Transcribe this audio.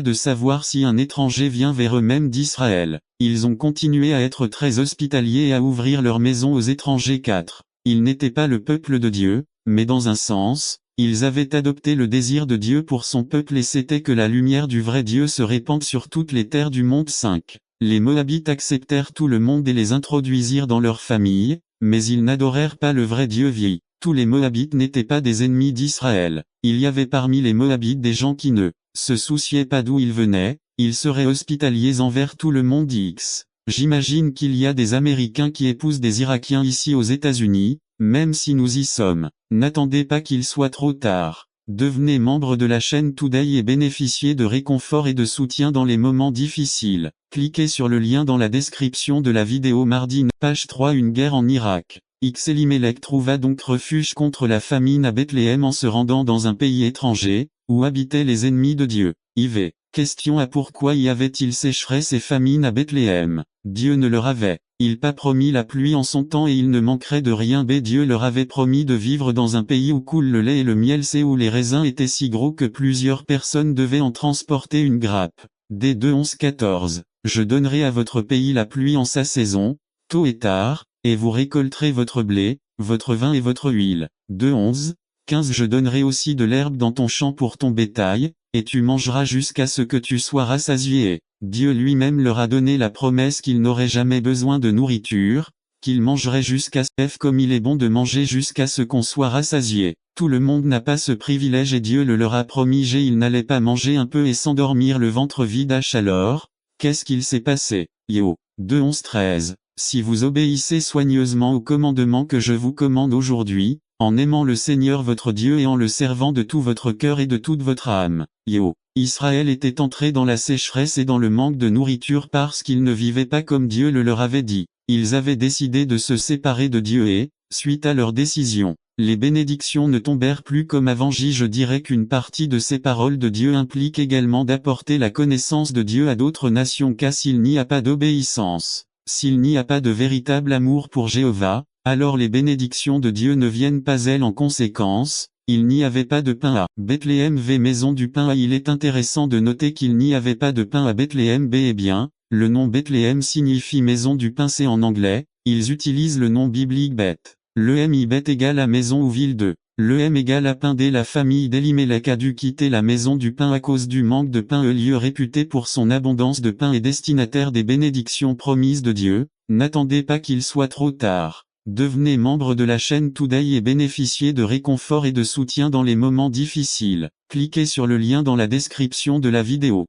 de savoir si un étranger vient vers eux-mêmes d'Israël. Ils ont continué à être très hospitaliers et à ouvrir leurs maisons aux étrangers. 4. Ils n'étaient pas le peuple de Dieu, mais dans un sens, ils avaient adopté le désir de Dieu pour son peuple et c'était que la lumière du vrai Dieu se répande sur toutes les terres du monde. 5. Les Moabites acceptèrent tout le monde et les introduisirent dans leur famille, mais ils n'adorèrent pas le vrai Dieu vie. Tous les Moabites n'étaient pas des ennemis d'Israël. Il y avait parmi les Moabites des gens qui ne se souciaient pas d'où ils venaient, ils seraient hospitaliers envers tout le monde. X. J'imagine qu'il y a des Américains qui épousent des Irakiens ici aux États-Unis, même si nous y sommes. N'attendez pas qu'il soit trop tard. Devenez membre de la chaîne Today et bénéficiez de réconfort et de soutien dans les moments difficiles. Cliquez sur le lien dans la description de la vidéo mardi. Page 3. Une guerre en Irak. Elimelech trouva donc refuge contre la famine à Bethléem en se rendant dans un pays étranger, où habitaient les ennemis de Dieu. IV. Question à pourquoi y avait-il sécheresse et famine à Bethléem? Dieu ne leur avait-il pas promis la pluie en son temps et il ne manquerait de rien? B. Dieu leur avait promis de vivre dans un pays où coule le lait et le miel. C. Où les raisins étaient si gros que plusieurs personnes devaient en transporter une grappe. D. 2 11 14. Je donnerai à votre pays la pluie en sa saison, tôt et tard, et vous récolterez votre blé, votre vin et votre huile. 2 11 15. Je donnerai aussi de l'herbe dans ton champ pour ton bétail, et tu mangeras jusqu'à ce que tu sois rassasié. Dieu lui-même leur a donné la promesse qu'ils n'auraient jamais besoin de nourriture, qu'ils mangeraient jusqu'à ce comme il est bon de manger jusqu'à ce qu'on soit rassasié. Tout le monde n'a pas ce privilège et Dieu le leur a promis. G. Ils n'allaient pas manger un peu et s'endormir le ventre vide. H. Alors, qu'est-ce qu'il s'est passé? Yo. 2 11 13. Si vous obéissez soigneusement au commandement que je vous commande aujourd'hui, en aimant le Seigneur votre Dieu et en le servant de tout votre cœur et de toute votre âme. Yo. Israël était entré dans la sécheresse et dans le manque de nourriture parce qu'ils ne vivaient pas comme Dieu le leur avait dit. Ils avaient décidé de se séparer de Dieu et, suite à leur décision, les bénédictions ne tombèrent plus comme avant. Je dirais qu'une partie de ces paroles de Dieu implique également d'apporter la connaissance de Dieu à d'autres nations car s'il n'y a pas d'obéissance, s'il n'y a pas de véritable amour pour Jéhovah, alors les bénédictions de Dieu ne viennent pas elles en conséquence. Il n'y avait pas de pain à Bethléem. V. Maison du pain. Il est intéressant de noter qu'il n'y avait pas de pain à Bethléem. B. Eh bien, le nom Bethléem signifie maison du pain. C'est en anglais, ils utilisent le nom biblique Beth. Le M. Beth égale à maison ou ville de. Le M égale à pain. D. La famille d'Elimelech a dû quitter la maison du pain à cause du manque de pain. Lieu réputé pour son abondance de pain et destinataire des bénédictions promises de Dieu. N'attendez pas qu'il soit trop tard. Devenez membre de la chaîne Today et bénéficiez de réconfort et de soutien dans les moments difficiles. Cliquez sur le lien dans la description de la vidéo.